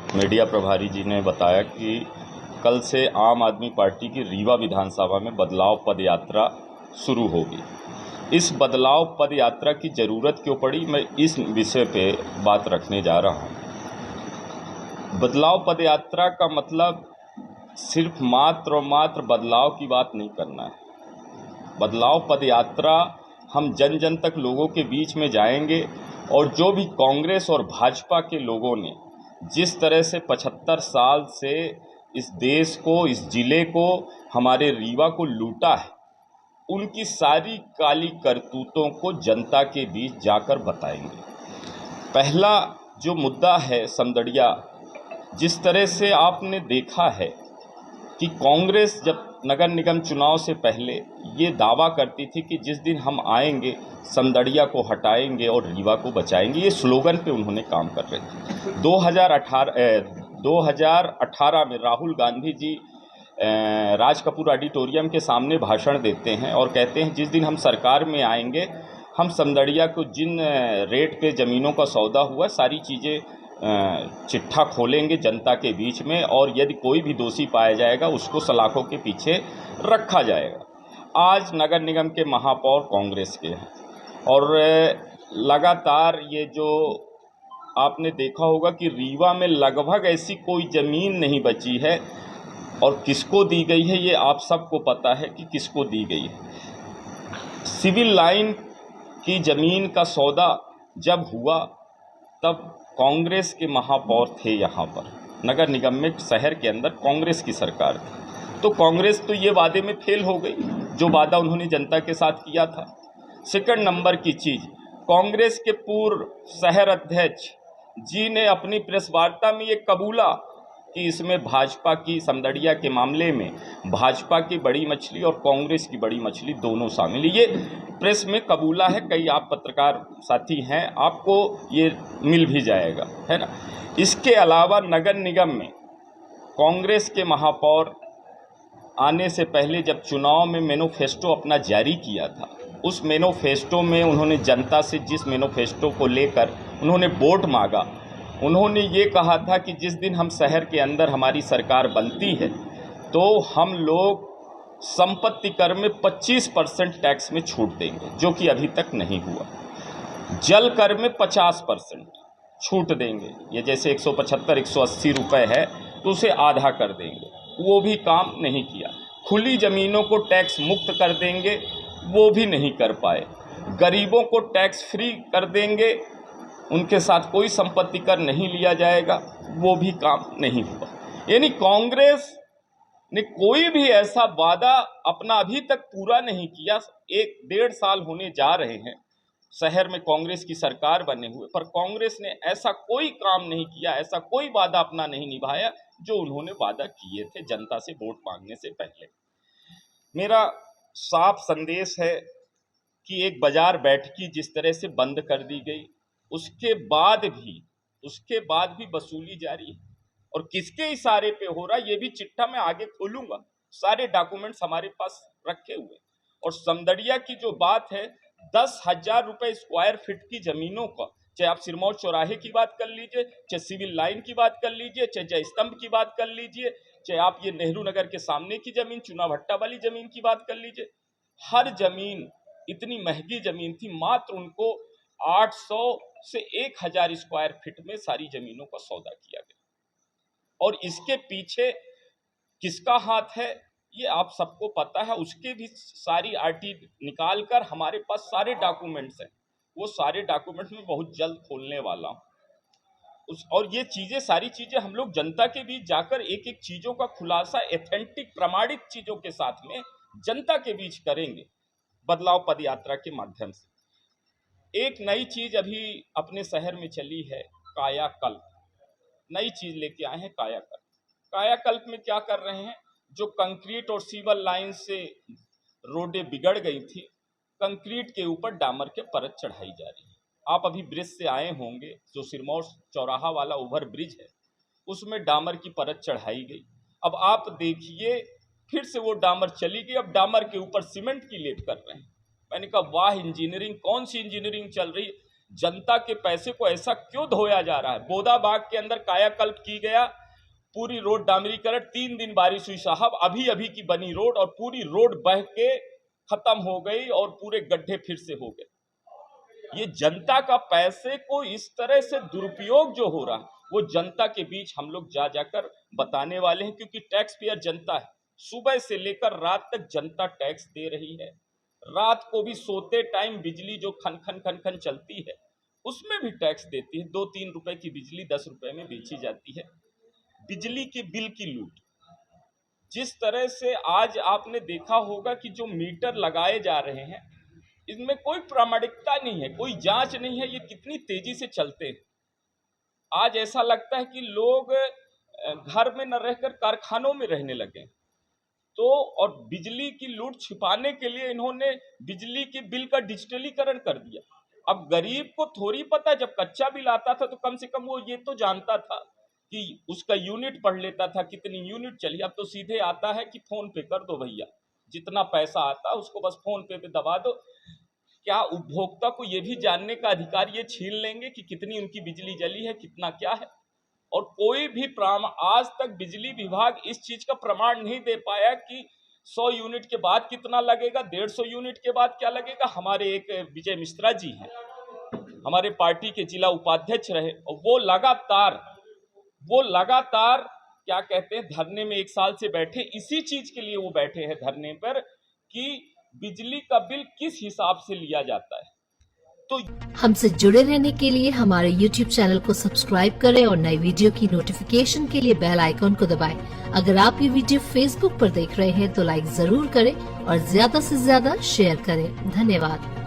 Media प्रभारी जी ने बताया कि कल से आम आदमी पार्टी की रीवा विधानसभा में बदलाव पदयात्रा शुरू होगी। इस बदलाव पदयात्रा की ज़रूरत क्यों पड़ी, मैं इस विषय पे बात रखने जा रहा हूँ। बदलाव पदयात्रा का मतलब सिर्फ मात्र और मात्र बदलाव की बात नहीं करना है। बदलाव पदयात्रा हम जन जन तक लोगों के बीच में जाएंगे और जो भी कांग्रेस और भाजपा के लोगों ने जिस तरह से 75 साल से इस देश को, इस ज़िले को, हमारे रीवा को लूटा है, उनकी सारी काली करतूतों को जनता के बीच जाकर बताएंगे। पहला जो मुद्दा है समदड़िया, जिस तरह से आपने देखा है कि कांग्रेस जब नगर निगम चुनाव से पहले ये दावा करती थी कि जिस दिन हम आएंगे समदड़िया को हटाएंगे और रीवा को बचाएंगे, ये स्लोगन पे उन्होंने काम कर रहे थे। 2018 में राहुल गांधी जी राज कपूर ऑडिटोरियम के सामने भाषण देते हैं और कहते हैं जिस दिन हम सरकार में आएंगे हम समदड़िया को जिन रेट पे ज़मीनों का सौदा हुआ सारी चीज़ें चिट्ठा खोलेंगे जनता के बीच में, और यदि कोई भी दोषी पाया जाएगा उसको सलाखों के पीछे रखा जाएगा। आज नगर निगम के महापौर कांग्रेस के हैं और लगातार ये जो आपने देखा होगा कि रीवा में लगभग ऐसी कोई ज़मीन नहीं बची है, और किसको दी गई है ये आप सबको पता है कि किसको दी गई है। सिविल लाइन की ज़मीन का सौदा जब हुआ तब कांग्रेस के महापौर थे यहाँ पर, नगर निगम में शहर के अंदर कांग्रेस की सरकार थी, तो कांग्रेस तो ये वादे में फेल हो गई जो वादा उन्होंने जनता के साथ किया था। सेकंड नंबर की चीज़, कांग्रेस के पूर्व शहर अध्यक्ष जी ने अपनी प्रेस वार्ता में ये कबूला कि इसमें भाजपा की समदड़िया के मामले में भाजपा की बड़ी मछली और कांग्रेस की बड़ी मछली दोनों शामिल, ये प्रेस में कबूला है। कई आप पत्रकार साथी हैं, आपको ये मिल भी जाएगा, है ना। इसके अलावा नगर निगम में कांग्रेस के महापौर आने से पहले जब चुनाव में मैनिफेस्टो अपना जारी किया था, उस मैनिफेस्टो में उन्होंने जनता से जिस मैनिफेस्टो को लेकर उन्होंने वोट मांगा, उन्होंने ये कहा था कि जिस दिन हम शहर के अंदर हमारी सरकार बनती है तो हम लोग संपत्ति कर में 25% टैक्स में छूट देंगे, जो कि अभी तक नहीं हुआ। जल कर में 50% छूट देंगे, ये जैसे 175-180 रुपये है तो उसे आधा कर देंगे, वो भी काम नहीं किया। खुली ज़मीनों को टैक्स मुक्त कर देंगे, वो भी नहीं कर पाए। गरीबों को टैक्स फ्री कर देंगे, उनके साथ कोई संपत्ति कर नहीं लिया जाएगा, वो भी काम नहीं हुआ। यानी कांग्रेस ने कोई भी ऐसा वादा अपना अभी तक पूरा नहीं किया। 1-1.5 साल होने जा रहे हैं शहर में कांग्रेस की सरकार बने हुए, पर कांग्रेस ने ऐसा कोई काम नहीं किया, ऐसा कोई वादा अपना नहीं निभाया जो उन्होंने वादा किए थे जनता से वोट मांगने से पहले। मेरा साफ संदेश है कि एक बाजार बैठकी जिस तरह से बंद कर दी गई, उसके बाद भी वसूली जारी है, और किसके इशारे पे हो रहा ये भी चिट्ठा मैं आगे खोलूंगा। सारे डॉक्यूमेंट्स हमारे पास रखे हुए। और समदड़िया की जो बात है, 10,000 रुपये स्क्वायर फीट की जमीनों का, चाहे आप सिरमौर चौराहे की बात कर लीजिए, चाहे सिविल लाइन की बात कर लीजिए, चाहे जय स्तंभ की बात कर लीजिए, चाहे आप ये नेहरू नगर के सामने की जमीन, चुना भट्टा वाली जमीन की बात कर लीजिए, हर जमीन इतनी महंगी जमीन थी। मात्र उनको 800 से 1,000 स्क्वायर फीट में सारी जमीनों का सौदा किया गया, और इसके पीछे किसका हाथ है ये आप सबको पता है। उसके भी सारी आरटी निकाल कर हमारे पास सारे डॉक्यूमेंट्स हैं, वो सारे डॉक्यूमेंट्स में बहुत जल्द खोलने वाला हूँ। और ये चीज़ें, सारी चीज़ें हम लोग जनता के बीच जाकर एक एक चीज़ों का खुलासा एथेंटिक प्रमाणित चीज़ों के साथ में जनता के बीच करेंगे बदलाव पदयात्रा के माध्यम से। एक नई चीज़ अभी अपने शहर में चली है, कायाकल्प। नई चीज़ लेके आए हैं कायाकल्प। कायाकल्प में क्या कर रहे हैं, जो कंक्रीट और सीवर लाइन से रोडें बिगड़ गई थी, कंक्रीट के ऊपर डामर के परत चढ़ाई जा रही है। आप अभी ब्रिज से आए होंगे, जो सिरमौर चौराहा वाला ओवर ब्रिज है, उसमें डामर की परत चढ़ाई गई। अब आप देखिए फिर से वो डामर चली गई, अब डामर के ऊपर सीमेंट की लेप कर रहे हैं। मैंने कहा वाह इंजीनियरिंग, कौन सी इंजीनियरिंग चल रही है। जनता के पैसे को ऐसा क्यों धोया जा रहा है? बोदाबाग के अंदर कायाकल्प की गया, पूरी रोड डामरीकरण, 3 दिन बारिश हुई साहब, अभी अभी की बनी रोड और पूरी रोड बह के खत्म हो गई और पूरे गड्ढे फिर से हो गए। ये जनता का पैसे को इस तरह से दुरुपयोग जो हो रहा है वो जनता के बीच हम लोग जा जाकर बताने वाले हैं, क्योंकि टैक्स पेयर जनता है। सुबह से लेकर रात तक जनता टैक्स दे रही है। रात को भी सोते टाइम बिजली जो खन खन खन खन चलती है उसमें भी टैक्स देती है। 2-3 रुपए की बिजली 10 रुपए में बेची जाती है। बिजली के बिल की लूट, जिस तरह से आज आपने देखा होगा कि जो मीटर लगाए जा रहे हैं इनमें कोई प्रामाणिकता नहीं है, कोई जांच नहीं है, ये कितनी तेजी से चलते हैं। आज ऐसा लगता है कि लोग घर में न रहकर कारखानों में रहने लगे। तो और बिजली की लूट छिपाने के लिए इन्होंने बिजली के बिल का डिजिटलीकरण कर दिया। अब गरीब को थोड़ी पता, जब कच्चा बिल आता था तो कम से कम वो ये तो जानता था कि उसका यूनिट पढ़ लेता था, कितनी यूनिट चली। अब तो सीधे आता है कि फोन पे कर दो भैया, जितना पैसा आता उसको बस फोन पे दबा दो। क्या उपभोक्ता को ये भी जानने का अधिकार ये छीन लेंगे कि कितनी उनकी बिजली जली है, कितना क्या है? और कोई भी आज तक बिजली विभाग इस चीज का प्रमाण नहीं दे पाया कि 100 यूनिट के बाद कितना लगेगा, 150 यूनिट के बाद क्या लगेगा। हमारे एक विजय मिश्रा जी हैं, हमारे पार्टी के जिला उपाध्यक्ष रहे, और वो लगातार क्या कहते हैं धरने में 1 साल से बैठे, इसी चीज के लिए वो बैठे हैं धरने पर कि बिजली का बिल किस हिसाब से लिया जाता है। तो हमसे जुड़े रहने के लिए हमारे YouTube चैनल को सब्सक्राइब करें और नई वीडियो की नोटिफिकेशन के लिए बेल आइकॉन को दबाएं। अगर आप ये वीडियो Facebook पर देख रहे हैं तो लाइक जरूर करें और ज्यादा से ज्यादा शेयर करें। धन्यवाद।